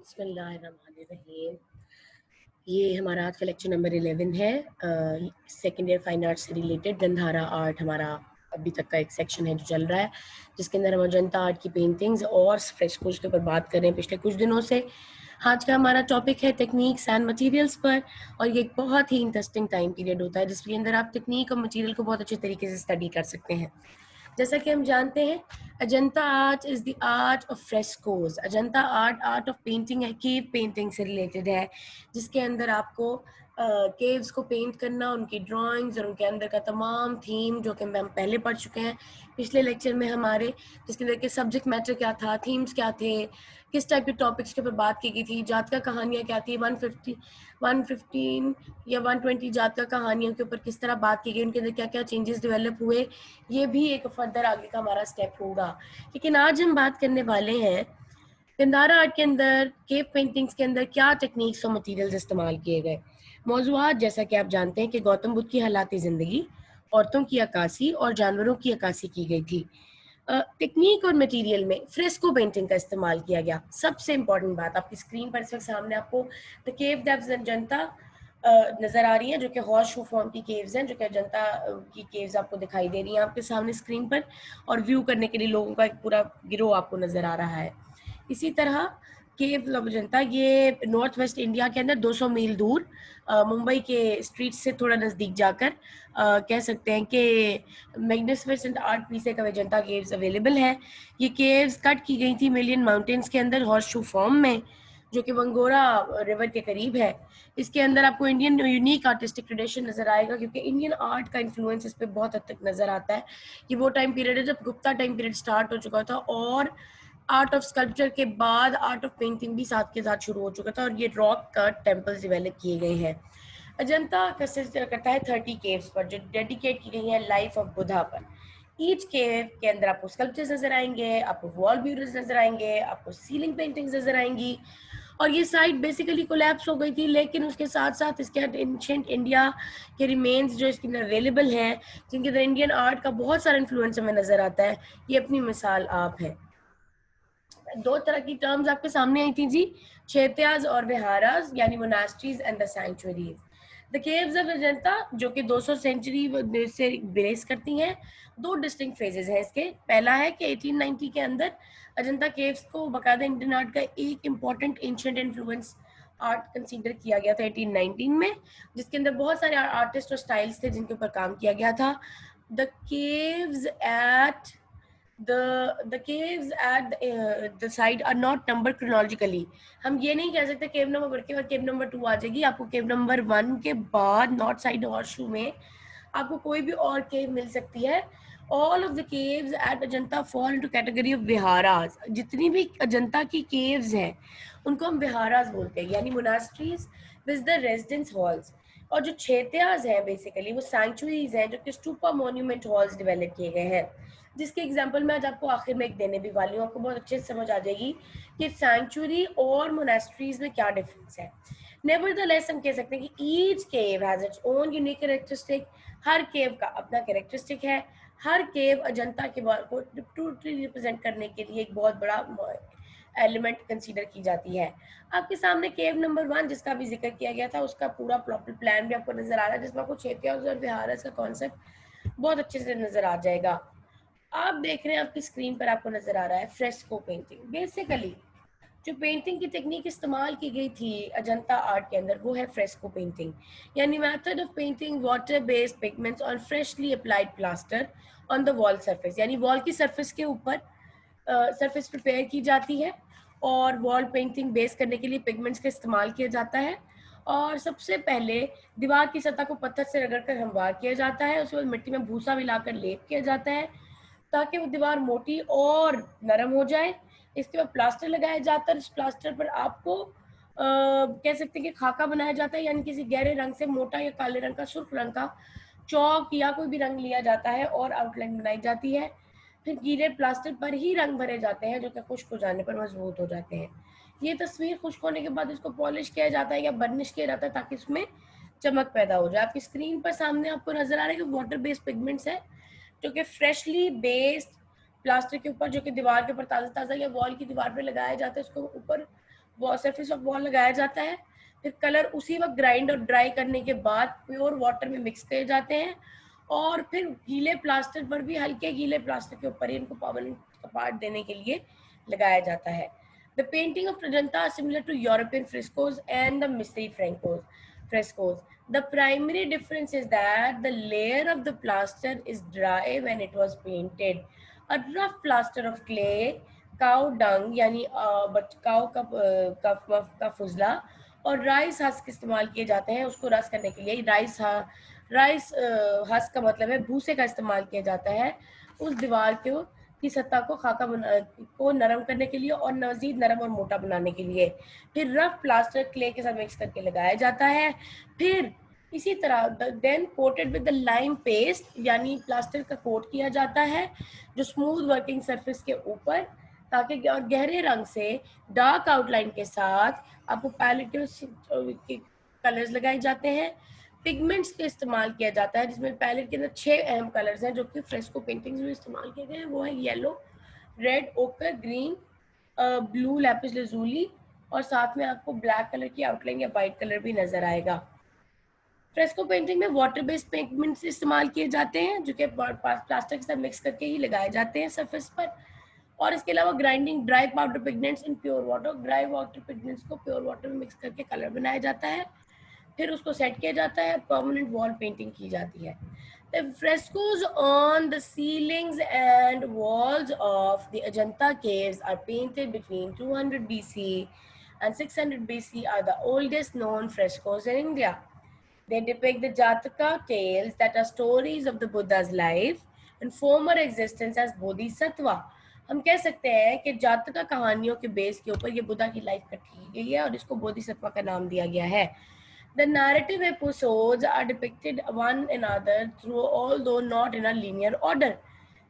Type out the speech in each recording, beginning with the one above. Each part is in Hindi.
बिस्मिल्लाहिर्रहमानिर्रहीम। ये हमारा आज का लेक्चर नंबर 11 है। सेकेंड ईयर फाइन आर्ट्स से रिलेटेड गंधारा आर्ट हमारा अभी तक का एक सेक्शन है जो चल रहा है, जिसके अंदर हम अजंता आर्ट की पेंटिंग्स और फ्रेस्कोज के ऊपर बात कर रहे हैं पिछले कुछ दिनों से। आज का हमारा टॉपिक है टेक्निक्स एंड मटेरियल्स पर, और ये एक बहुत ही इंटरेस्टिंग टाइम पीरियड होता है जिसके अंदर आप टेक्निक और मटेरियल को बहुत अच्छे तरीके से स्टडी कर सकते हैं। जैसा कि हम जानते हैं, Ajanta art is the art of frescoes. Ajanta art of painting है, केव पेंटिंग से रिलेटेड है, जिसके अंदर आपको केव्स को पेंट करना, उनकी ड्राइंग्स और उनके अंदर का तमाम थीम जो कि हम पहले पढ़ चुके हैं पिछले लेक्चर में हमारे, जिसके अंदर के सब्जेक्ट मैटर क्या था, थीम्स क्या थे, किस टाइप के टॉपिक्स के ऊपर बात की गई थी, जातका कहानियाँ क्या थी, 115 या 120 जातका कहानियों के ऊपर किस तरह बात की गई, उनके अंदर क्या क्या चेंजेस डेवलप हुए, ये भी एक फर्दर आगे का हमारा स्टेप होगा। लेकिन आज हम बात करने वाले हैं गंधारा आर्ट के अंदर, केव पेंटिंग्स के अंदर क्या टेक्निक्स और मटेरियल्स इस्तेमाल किए गए। मौजूआत जैसा कि आप जानते हैं कि गौतम बुद्ध की हालात ज़िंदगी, औरतों की अक्कासी और जानवरों की अक्कासी की गई थी। टेक्निक और मटेरियल में फ्रेस्को पेंटिंग का इस्तेमाल किया गया। सबसे इम्पॉर्टेंट बात, आपकी स्क्रीन पर इस वक्त सामने आपको द केव डेव्स अजंता नज़र आ रही हैं, जो कि हॉर्स शू फॉर्म की केव्स हैं, जो कि अजंता की केव्स आपको दिखाई दे रही हैं आपके सामने स्क्रीन पर, और व्यू करने के लिए लोगों का एक पूरा गिरोह आपको नज़र आ रहा है। इसी तरह केव ऑफ अजंता ये नॉर्थ वेस्ट इंडिया के अंदर 200 मील दूर मुंबई के स्ट्रीट से थोड़ा नज़दीक जाकर कह सकते हैं कि मैग्निफिसेंट आर्ट पीस एक अजंता केव्स अवेलेबल है। ये केव्स कट की गई थी मिलियन माउंटेन्स के अंदर हॉर्स शू फॉर्म में, जो कि वंगोरा रिवर के करीब है। इसके अंदर आपको इंडियन यूनिक आर्टिस्टिक ट्रेडिशन नज़र आएगा, क्योंकि इंडियन आर्ट का इन्फ्लुएंस इस पर बहुत हद तक नज़र आता है। ये वो टाइम पीरियड है जब गुप्ता टाइम पीरियड स्टार्ट हो चुका था, और आर्ट ऑफ स्कल्पचर के बाद आर्ट ऑफ पेंटिंग भी साथ के साथ शुरू हो चुका था, और ये रॉक कट टेम्पल्स डेवलप किए गए हैं। अजंता कंसिस्ट करता है 30 केव्स पर, जो डेडिकेट की गई है लाइफ ऑफ बुद्धा पर। ईच केव के अंदर आपको स्कल्पचर्स नजर आएंगे, आपको वॉल ब्यूटर्स नजर आएंगे, आपको सीलिंग पेंटिंग्स नजर आएंगी। और ये साइट बेसिकली कोलैप्स हो गई थी, लेकिन उसके साथ साथ इसके एंशिएंट इंडिया के रिमेन्स जो इसके अंदर अवेलेबल हैं, जिनके अंदर इंडियन आर्ट का बहुत सारा इन्फ्लुएंस हमें नजर आता है, ये अपनी मिसाल आप है। दो तरह की टर्म्स आपके सामने आई थी जी, चैत्याज और विहाराज, यानी monasteries and the sanctuaries. The caves of Ajanta, जो कि 200 सेंचुरी से बेस करती हैं, दो डिस्टिंक्ट फेजेस हैं इसके। पहला है कि 1890 के अंदर अजंता केव्स को बाकायदा इंडियन आर्ट का एक important ancient influence art consider किया गया था 1819 में, जिसके अंदर बहुत सारे आर्टिस्ट और स्टाइल्स थे जिनके ऊपर काम किया गया था। The caves at the caves at the site are not numbered chronologically। हम ये नहीं कह सकते केव नंबर 1 के बाद केव नंबर 2 आ जाएगी। आपको केव नंबर 1 के बाद नॉर्थ साइड हॉर्स शू में आपको कोई भी और केव मिल सकती है। All of the caves at Ajanta fall into category of viharas. जितनी भी अजंता की केव्स हैं उनको हम विहारास बोलते हैं, यानी monasteries with the residence halls. और जो चैत्याज हैं बेसिकली वो सैंक्चुरीज हैं, जो कि स्टूपा मॉन्यूमेंट हॉल्स डेवलप किए गए हैं, जिसके एग्जाम्पल मैं आज आपको आखिर में एक देने भी वाली हूँ। आपको बहुत अच्छे से समझ आ जाएगी कि सैंक्चुरी और मोनास्ट्रीज में क्या डिफरेंस है। नेवरदलेस हम कह सकते हैं कि each cave has its own unique characteristic. हर केव का अपना कैरेक्टरिस्टिक है। हर केव अजंता के बार को टोटली रिप्रेजेंट करने के लिए एक बहुत बड़ा एलिमेंट कंसीडर की जाती है। आपके सामने केव नंबर 1 जिसका भी जिक्र किया गया था, उसका पूरा प्रॉपर प्लान भी आपको नजर आ रहा है, जिसमें आपको चैत्याज और विहारस का कॉन्सेप्ट बहुत अच्छे से नजर आ जाएगा। आप देख रहे हैं आपकी स्क्रीन पर आपको नजर आ रहा है फ्रेस्को पेंटिंग। बेसिकली जो पेंटिंग की टेक्निक इस्तेमाल की गई थी अजंता आर्ट के अंदर, वो है फ्रेस्को पेंटिंग, यानी method of painting water based pigments on freshly applied plaster on the wall surface. यानी वॉल की सरफेस के ऊपर सरफेस प्रिपेयर की जाती है, और वॉल पेंटिंग बेस करने के लिए पिगमेंट्स का इस्तेमाल किया जाता है। और सबसे पहले दीवार की सतह को पत्थर से रगड़कर हमवार किया जाता है, उसके बाद मिट्टी में भूसा मिलाकर लेप किया जाता है ताकि वो दीवार मोटी और नरम हो जाए। इसके बाद प्लास्टर लगाया जाता है। इस प्लास्टर पर आपको कह सकते हैं कि खाका बनाया जाता है, यानी किसी गहरे रंग से मोटा या काले रंग का, सुर्ख रंग का चौक या कोई भी रंग लिया जाता है और आउटलाइन बनाई जाती है। फिर गीले प्लास्टर पर ही रंग भरे जाते हैं, जो कि खुश्क हो जाने पर मजबूत हो जाते हैं। ये तस्वीर खुश्क होने के बाद इसको पॉलिश किया जाता है या बर्निश किया जाता है ताकि इसमें चमक पैदा हो जाए। आपकी स्क्रीन पर सामने आपको नजर आ रहा है कि वाटर बेस्ड पिगमेंट्स है, जो कि फ्रेशली बेस्ड प्लास्टर के ऊपर, जो कि दीवार के ऊपर ताज़ा ताज़ा या वॉल की दीवार पे लगाया जाता है, उसको ऊपर सरफेस ऑफ वॉल लगाया जाता है। फिर कलर उसी वक्त ग्राइंड और ड्राई करने के बाद प्योर वाटर में मिक्स किए जाते हैं और फिर गीले प्लास्टर पर भी, हल्के गीले प्लास्टर के ऊपर ही इनको परमानेंट कपाट देने के लिए लगाया जाता है। The painting of Ajanta similar to European frescoes and the मिस्री frescoes. The primary difference is that the layer of the plaster is dry when it was painted. A rough plaster of clay, cow dung यानी काउ का फुजला और राइस हस्क इस्तेमाल किए जाते हैं उसको रस करने के लिए। राइस हस्क का मतलब है भूसे का इस्तेमाल किया जाता है उस दीवार की सतह को को नरम करने के लिए और मजीद नरम और मोटा बनाने के लिए। फिर रफ प्लास्टर क्ले के साथ मिक्स करके लगाया जाता है। फिर इसी तरह then coated with the lime paste यानी प्लास्टर का कोट किया जाता है जो स्मूथ वर्किंग सरफेस के ऊपर, ताकि गहरे रंग से डार्क आउटलाइन के साथ आपको पैलेट के कलर्स लगाए जाते हैं। पिगमेंट्स का इस्तेमाल किया जाता है जिसमें पैलेट के अंदर 6 अहम कलर्स हैं जो कि फ्रेस्को पेंटिंग्स में इस्तेमाल किए गए हैं। वो है येलो, रेड, ओकर, ग्रीन, ब्लू, लैपिस lazuli और साथ में आपको ब्लैक कलर की आउटलाइन या वाइट कलर भी नजर आएगा। फ्रेस्को पेंटिंग में वाटर बेस्ड पिगमेंट्स इस्तेमाल किए जाते हैं जो कि प्लास्टर के साथ मिक्स करके ही लगाए जाते हैं सरफेस पर। और इसके अलावा grinding dry powder pigments in pure water, dry water pigments को प्योर वाटर में मिक्स करके कलर बनाया जाता है। फिर उसको सेट किया जाता है, परमानेंट वॉल पेंटिंग की जाती है। The frescoes on the ceilings and walls of the Ajanta caves are painted between 200 BC and 600 BC are the oldest known frescoes in India. They depict the Jataka tales that are stories of the Buddha's life and former existence as Bodhisattva. हम कह सकते हैं कि जातका कहानियों के बेस के ऊपर ये बुद्धा की लाइफ कटी गई है और इसको बोधिसत्व का नाम दिया गया है। The narrative episodes are depicted one another through, although not in a linear order.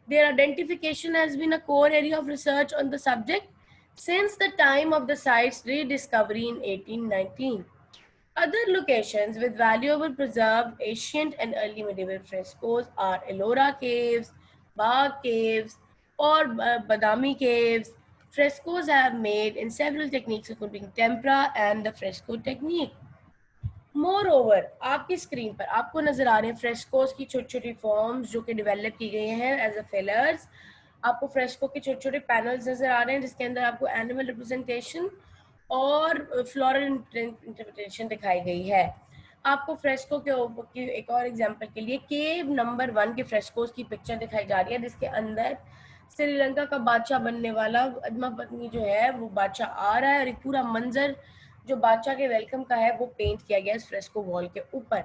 Their identification has been a core area of research on the subject since the time of the site's rediscovery in 1819. Other locations with valuable preserved ancient and early medieval frescoes are Ellora Caves, Bagh Caves, or Badami Caves. Frescoes have made in several techniques including tempera and the fresco technique. More over आपकी स्क्रीन पर आपको नजर आ रहे हैं फ्रेस्कोस की छोटी छोटी फॉर्म्स जो कि डेवलप की गई हैं एज अ फिलर्स। आपको फ्रेस्को के छोटे छोटे पैनल्स नजर आ रहे हैं जिसके अंदर आपको एनिमल रिप्रेजेंटेशन और फ्लोरल इंटरप्रिटेशन दिखाई गई है। आपको फ्रेस्को के ऊपर की एक और एग्जांपल के लिए केव नंबर 1 के फ्रेस्कोस की पिक्चर दिखाई जा रही है जिसके अंदर श्रीलंका का बादशाह बनने वाला अदमा पत्नी जो है वो बादशाह आ रहा है और एक पूरा मंजर जो बादशाह के वेलकम का है वो पेंट किया गया इस फ्रेस्को वॉल के ऊपर।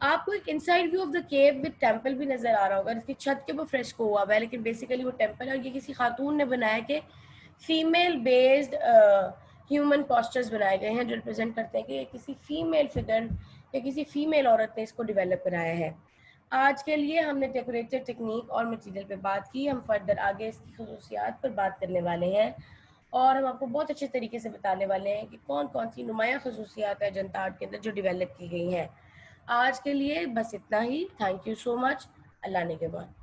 आपको एक inside view of the cave with temple भी नजर आ रहा होगा जिसकी छत के ऊपर फ्रेस्को हुआ हुआ है, लेकिन बेसिकली वो टेंपल है और ये किसी खातून ने बनाया कि फीमेल बेस्ड ह्यूमन पोस्चर्स बनाए गए हैं जो रिप्रेजेंट करते हैं कि ये किसी फीमेल फिगर या किसी फीमेल औरत ने इसको डेवलप कराया है। आज के लिए हमने डेकोरेटिव टेक्निक और मटीरियल पे बात की, हम फर्दर आगे इसकी खसूसियात पर बात करने वाले हैं और हम आपको बहुत अच्छे तरीके से बताने वाले हैं कि कौन कौन सी नुमाया खसूसियात है अजंता आर्ट के अंदर जो डेवलप की गई हैं। आज के लिए बस इतना ही। Thank you so much. Allah ने के बाद।